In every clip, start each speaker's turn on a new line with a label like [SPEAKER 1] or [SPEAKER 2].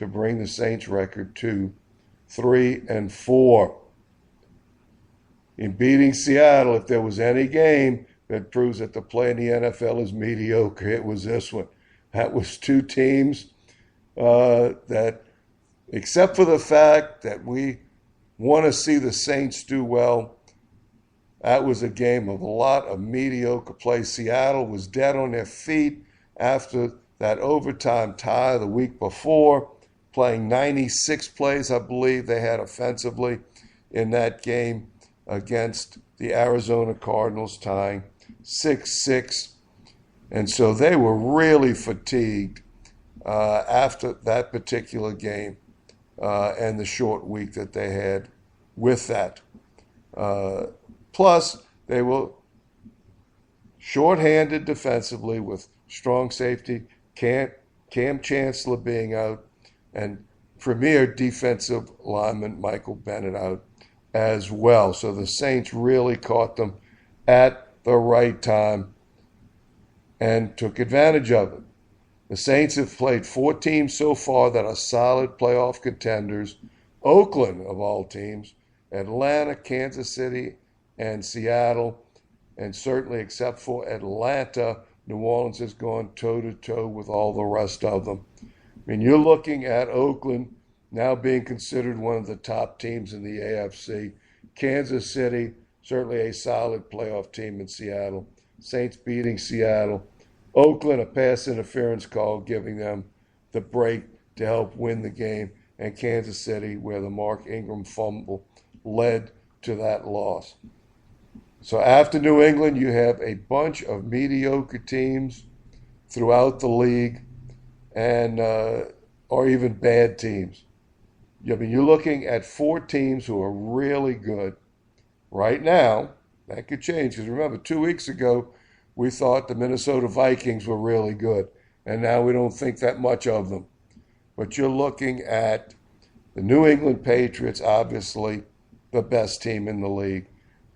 [SPEAKER 1] to bring the Saints record to 3-4. In beating Seattle, if there was any game that proves that the play in the NFL is mediocre, it was this one. That was two teams that, except for the fact that we want to see the Saints do well, that was a game of a lot of mediocre play. Seattle was dead on their feet after that overtime tie the week before, playing 96 plays, I believe, they had offensively in that game against the Arizona Cardinals, tying 6-6. And so they were really fatigued after that particular game and the short week that they had with that. Plus, they were shorthanded defensively with strong safety, Cam Chancellor being out, and premier defensive lineman Michael Bennett out as well. So the Saints really caught them at the right time and took advantage of it. The Saints have played 4 teams so far that are solid playoff contenders. Oakland, of all teams, Atlanta, Kansas City, and Seattle. And certainly, except for Atlanta, New Orleans has gone toe-to-toe with all the rest of them. I mean, you're looking at Oakland now being considered one of the top teams in the AFC. Kansas City, certainly a solid playoff team in Seattle. Saints beating Seattle. Oakland, a pass interference call, giving them the break to help win the game. And Kansas City, where the Mark Ingram fumble led to that loss. So after New England, you have a bunch of mediocre teams throughout the league, and or even bad teams. I mean, you're looking at 4 teams who are really good right now. That could change, because remember, 2 weeks ago, we thought the Minnesota Vikings were really good, and now we don't think that much of them. But you're looking at the New England Patriots, obviously the best team in the league,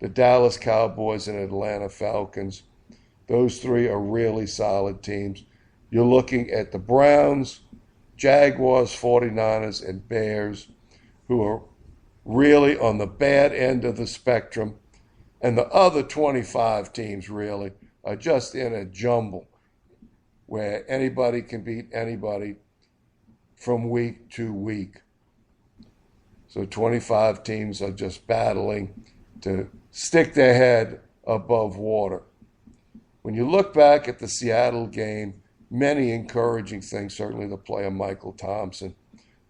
[SPEAKER 1] the Dallas Cowboys and Atlanta Falcons. Those 3 are really solid teams. You're looking at the Browns, Jaguars, 49ers, and Bears, who are really on the bad end of the spectrum. And the other 25 teams really are just in a jumble where anybody can beat anybody from week to week. So 25 teams are just battling to stick their head above water. When you look back at the Seattle game, many encouraging things. Certainly the play of Michael Thompson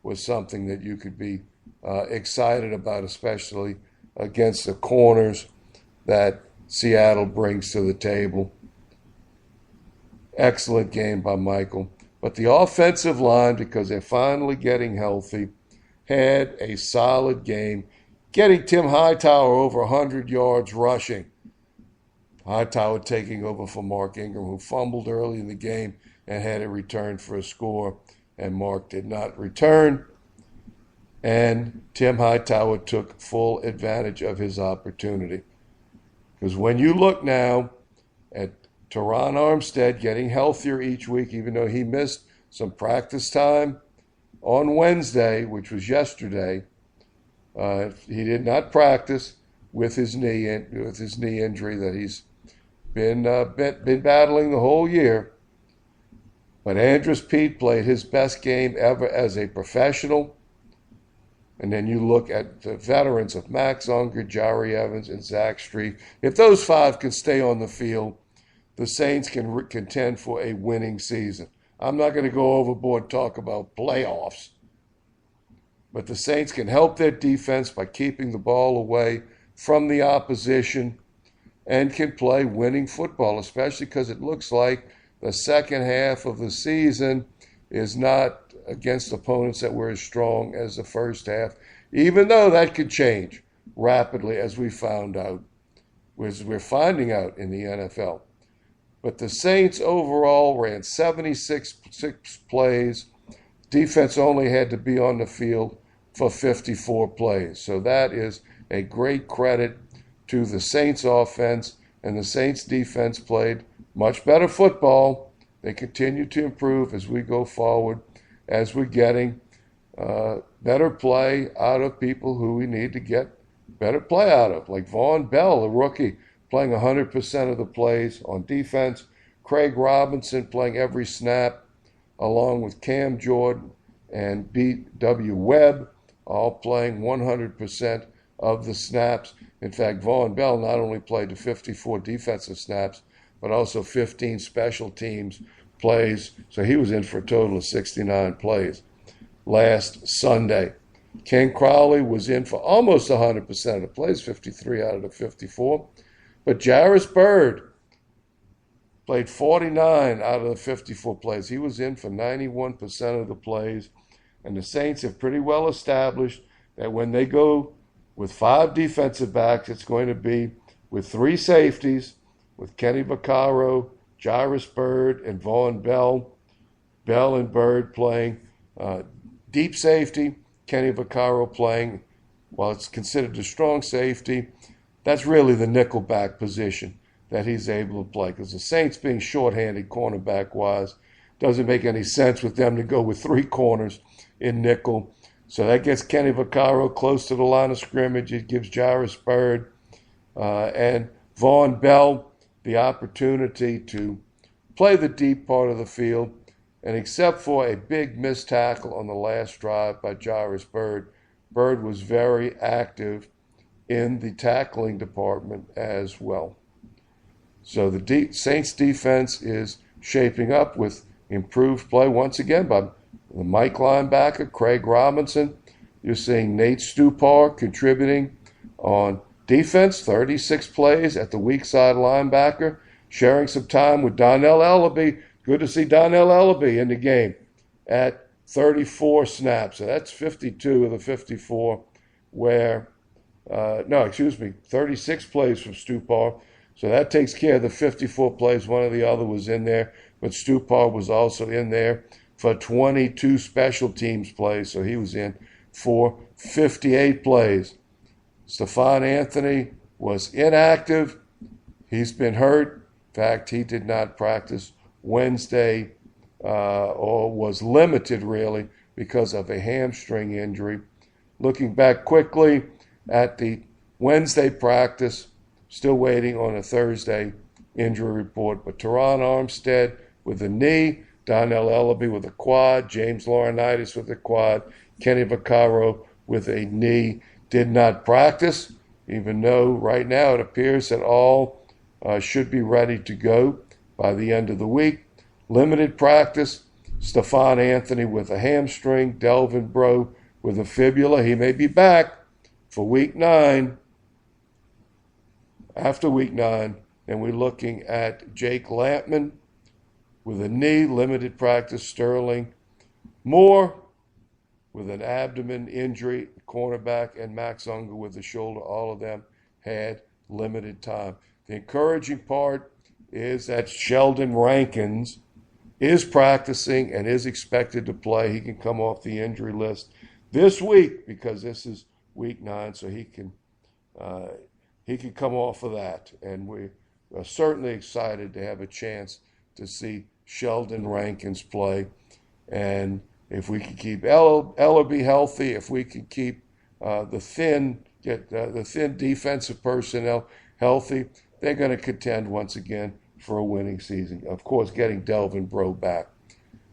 [SPEAKER 1] was something that you could be excited about, especially against the corners that Seattle brings to the table. Excellent game by Michael. But the offensive line, because they're finally getting healthy, had a solid game, getting Tim Hightower over 100 yards rushing. Hightower taking over for Mark Ingram, who fumbled early in the game and had it returned for a score, and Mark did not return. And Tim Hightower took full advantage of his opportunity. Because when you look now at Teron Armstead getting healthier each week, even though he missed some practice time on Wednesday, which was yesterday, he did not practice with his knee injury that he's been battling the whole year. But Andrus Peat played his best game ever as a professional. And then you look at the veterans of Max Unger, Jari Evans, and Zach Strief. If those 5 can stay on the field, the Saints can contend for a winning season. I'm not going to go overboard and talk about playoffs. But the Saints can help their defense by keeping the ball away from the opposition and can play winning football, especially because it looks like the second half of the season is not against opponents that were as strong as the first half, even though that could change rapidly, as we found out, as we're finding out in the NFL. But the Saints overall ran 76 plays. Defense only had to be on the field for 54 plays. So that is a great credit to the Saints offense, and the Saints defense played much better football. They continue to improve as we go forward, as we're getting better play out of people who we need to get better play out of, like Vaughn Bell, the rookie, playing 100% of the plays on defense. Craig Robinson playing every snap, along with Cam Jordan and B.W. Webb, all playing 100% of the snaps. In fact, Vaughn Bell not only played the 54 defensive snaps, but also 15 special teams plays. So he was in for a total of 69 plays last Sunday. Ken Crowley was in for almost 100% of the plays, 53 out of the 54. But Jarris Byrd played 49 out of the 54 plays. He was in for 91% of the plays. And the Saints have pretty well established that when they go with 5 defensive backs, it's going to be with 3 safeties, with Kenny Vaccaro, Jarris Byrd, and Vaughn Bell. Bell and Byrd playing deep safety, Kenny Vaccaro playing, while it's considered a strong safety, that's really the nickelback position that he's able to play. Because the Saints being shorthanded cornerback-wise, doesn't make any sense with them to go with 3 corners in nickel. So that gets Kenny Vaccaro close to the line of scrimmage. It gives Jarris Byrd and Vaughn Bell the opportunity to play the deep part of the field. And except for a big missed tackle on the last drive by Jarris Byrd, Byrd was very active in the tackling department as well. So the Saints defense is shaping up with improved play once again by the Mike linebacker, Craig Robinson. You're seeing Nate Stupar contributing on defense, 36 plays at the weak side linebacker, sharing some time with Donnell Ellaby. Good to see Donnell Ellaby in the game at 34 snaps. So that's 52 of the 54 where, 36 plays from Stupar. So that takes care of the 54 plays. One or the other was in there, but Stupar was also in there for 22 special teams plays. So he was in for 58 plays. Stephon Anthony was inactive. He's been hurt. In fact, he did not practice Wednesday or was limited really because of a hamstring injury. Looking back quickly at the Wednesday practice, still waiting on a Thursday injury report, but Teron Armstead with a knee, Donnell Ellaby with a quad, James Laurinaitis with a quad, Kenny Vaccaro with a knee, did not practice, even though right now it appears that all should be ready to go by the end of the week. Limited practice, Stephon Anthony with a hamstring, Delvin Breaux with a fibula. He may be back for week 9. After week 9, and we're looking at Jake Lampman with a knee, limited practice, Sterling Moore with an abdomen injury, cornerback, and Max Unger with a shoulder. All of them had limited time. The encouraging part is that Sheldon Rankins is practicing and is expected to play. He can come off the injury list this week because this is week 9, so he can come off of that. And we are certainly excited to have a chance to see Sheldon Rankins play. And if we can keep Ellaby healthy, if we can keep the thin defensive personnel healthy, they're going to contend once again for a winning season. Of course, getting Delvin Breaux back,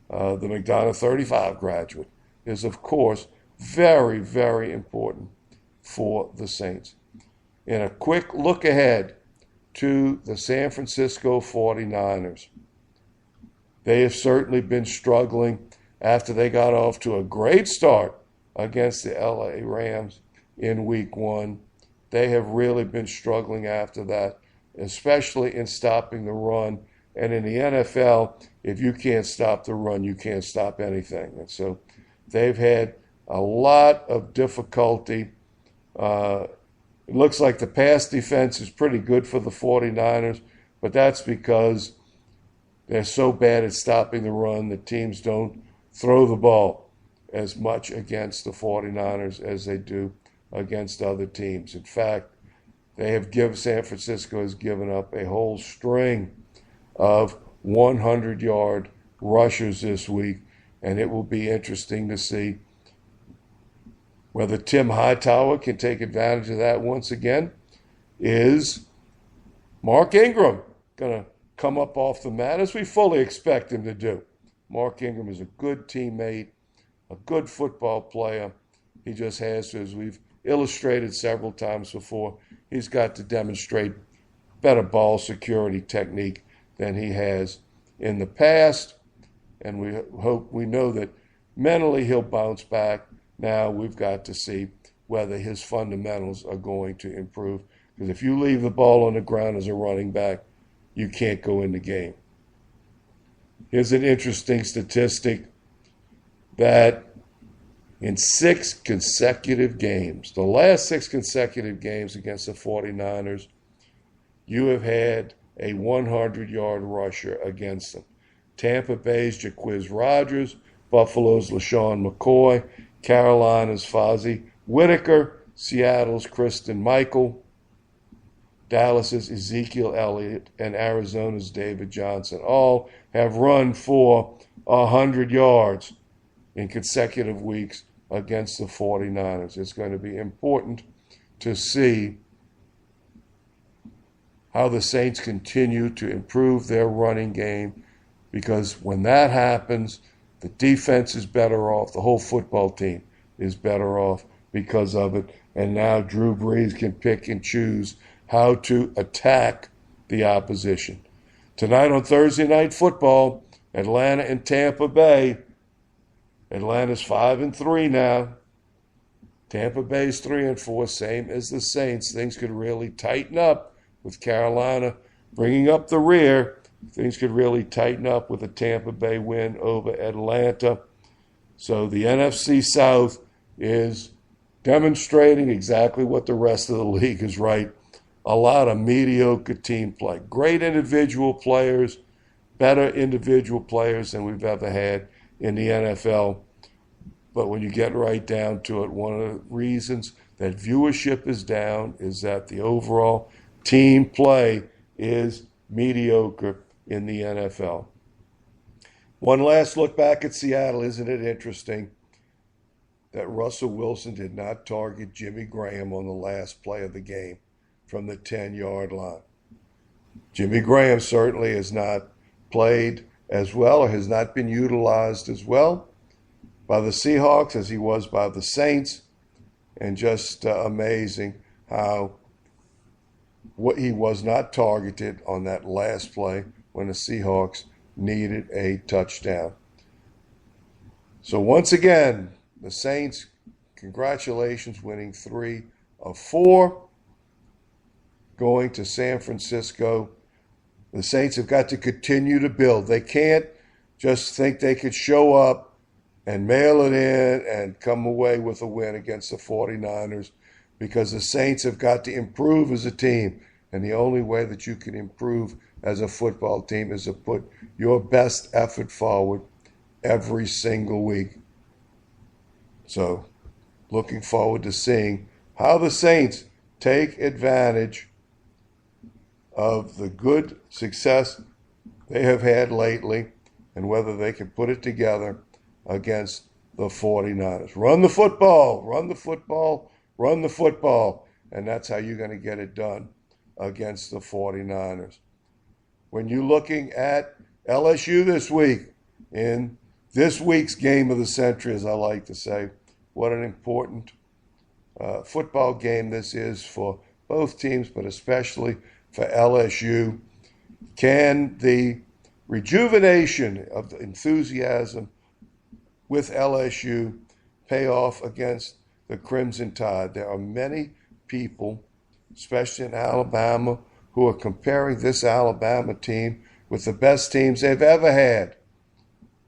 [SPEAKER 1] the McDonough 35 graduate, is of course very, very important for the Saints. In a quick look ahead to the San Francisco 49ers, they have certainly been struggling after they got off to a great start against the LA Rams in week 1. They have really been struggling after that, especially in stopping the run. And in the NFL, if you can't stop the run, you can't stop anything. And so they've had a lot of difficulty. It looks like the pass defense is pretty good for the 49ers, but that's because they're so bad at stopping the run that teams don't throw the ball as much against the 49ers as they do against other teams. In fact, San Francisco has given up a whole string of 100-yard rushers this week, and it will be interesting to see Whether Tim Hightower can take advantage of that once again is Mark Ingram going to come up off the mat as we fully expect him to do. Mark Ingram is a good teammate, a good football player. He just has to, as we've illustrated several times before, he's got to demonstrate better ball security technique than he has in the past. And we know that mentally he'll bounce back. Now we've got to see whether his fundamentals are going to improve. Because if you leave the ball on the ground as a running back, you can't go in the game. Here's an interesting statistic that in 6 consecutive games, the last 6 consecutive games against the 49ers, you have had a 100-yard rusher against them. Tampa Bay's Jaquiz Rodgers, Buffalo's LaShawn McCoy, Carolina's Fozzie Whitaker, Seattle's Kristen Michael, Dallas's Ezekiel Elliott, and Arizona's David Johnson all have run for 100 yards in consecutive weeks against the 49ers. It's going to be important to see how the Saints continue to improve their running game, because when that happens, the defense is better off, the whole football team is better off because of it, and now Drew Brees can pick and choose how to attack the opposition. Tonight on Thursday Night Football, Atlanta and Tampa Bay. Atlanta's 5-3 now. Tampa Bay's 3-4, same as the Saints. Things could really tighten up with Carolina bringing up the rear. Things could really tighten up with a Tampa Bay win over Atlanta. So the NFC South is demonstrating exactly what the rest of the league is right. A lot of mediocre team play. Great individual players, better individual players than we've ever had in the NFL. But when you get right down to it, one of the reasons that viewership is down is that the overall team play is mediocre in the NFL. One last look back at Seattle. Isn't it interesting that Russell Wilson did not target Jimmy Graham on the last play of the game from the 10-yard line? Jimmy Graham certainly has not played as well, or has not been utilized as well by the Seahawks as he was by the Saints. And just amazing how he was not targeted on that last play when the Seahawks needed a touchdown. So once again, the Saints, congratulations, winning 3 of 4, going to San Francisco. The Saints have got to continue to build. They can't just think they could show up and mail it in and come away with a win against the 49ers, because the Saints have got to improve as a team. And the only way that you can improve as a football team is to put your best effort forward every single week. So, looking forward to seeing how the Saints take advantage of the good success they have had lately and whether they can put it together against the 49ers. Run the football, run the football, run the football. And that's how you're going to get it done against the 49ers. When you're looking at LSU this week, in this week's game of the century, as I like to say, what an important football game this is for both teams, but especially for LSU. Can the rejuvenation of the enthusiasm with LSU pay off against the Crimson Tide? There are many people, especially in Alabama, who are comparing this Alabama team with the best teams they've ever had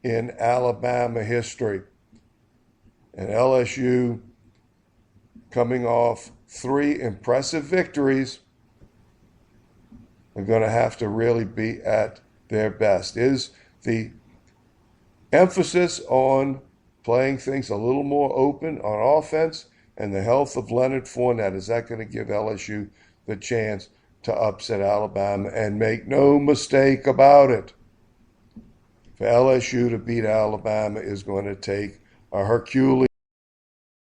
[SPEAKER 1] in Alabama history. And LSU, coming off 3 impressive victories, are going to have to really be at their best. Is the emphasis on playing things a little more open on offense and the health of Leonard Fournette, is that going to give LSU the chance to upset Alabama? And make no mistake about it, for LSU to beat Alabama is going to take a Herculean